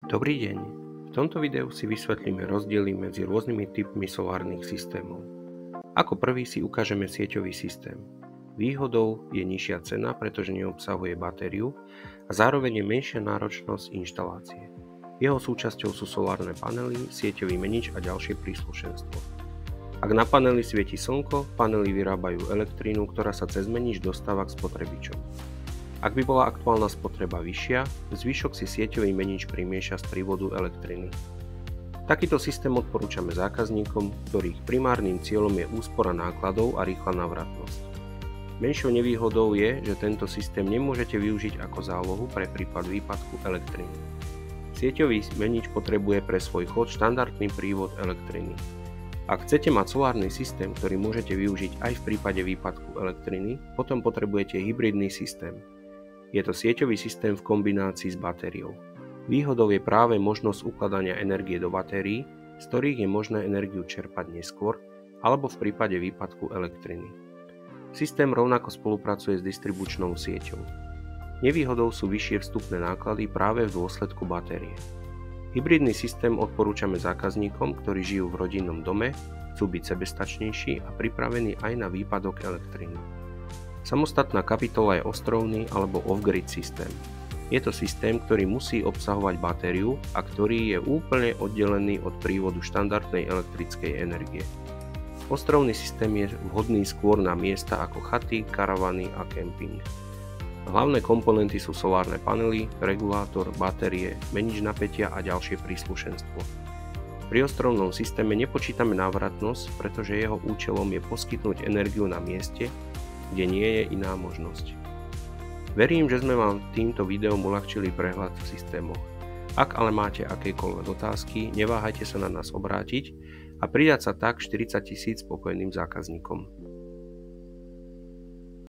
Dobrý deň. V tomto videu si vysvetlíme rozdiely medzi rôznymi typmi solárnych systémov. Ako prvý si ukážeme sieťový systém. Výhodou je nižšia cena, pretože neobsahuje batériu a zároveň je menšia náročnosť inštalácie. Jeho súčasťou sú solárne panely, sieťový menič a ďalšie príslušenstvo. Ak na panely svieti slnko, panely vyrábajú elektrínu, ktorá sa cez menič dostáva k spotrebičom. Ak by bola aktuálna spotreba vyššia, zvyšok si sieťový menič primieša z prívodu elektriny. Takýto systém odporúčame zákazníkom, ktorých primárnym cieľom je úspora nákladov a rýchla návratnosť. Menšou nevýhodou je, že tento systém nemôžete využiť ako zálohu pre prípad výpadku elektriny. Sieťový menič potrebuje pre svoj chod štandardný prívod elektriny. Ak chcete mať solárny systém, ktorý môžete využiť aj v prípade výpadku elektriny, potom potrebujete hybridný systém. Je to sieťový systém v kombinácii s batériou. Výhodou je práve možnosť ukladania energie do batérií, z ktorých je možné energiu čerpať neskôr, alebo v prípade výpadku elektriny. Systém rovnako spolupracuje s distribučnou sieťou. Nevýhodou sú vyššie vstupné náklady práve v dôsledku batérie. Hybridný systém odporúčame zákazníkom, ktorí žijú v rodinnom dome, chcú byť sebestačnejší a pripravení aj na výpadok elektriny. Samostatná kapitola je ostrovný alebo off-grid systém. Je to systém, ktorý musí obsahovať batériu a ktorý je úplne oddelený od prívodu štandardnej elektrickej energie. Ostrovný systém je vhodný skôr na miesta ako chaty, karavany a kemping. Hlavné komponenty sú solárne panely, regulátor, batérie, menič napätia a ďalšie príslušenstvo. Pri ostrovnom systéme nepočítame návratnosť, pretože jeho účelom je poskytnúť energiu na mieste, kde nie je iná možnosť. Verím, že sme vám týmto videom uľahčili prehľad v systémoch. Ak ale máte akékoľvek otázky, neváhajte sa na nás obrátiť a pridať sa tak 40 000 spokojným zákazníkom.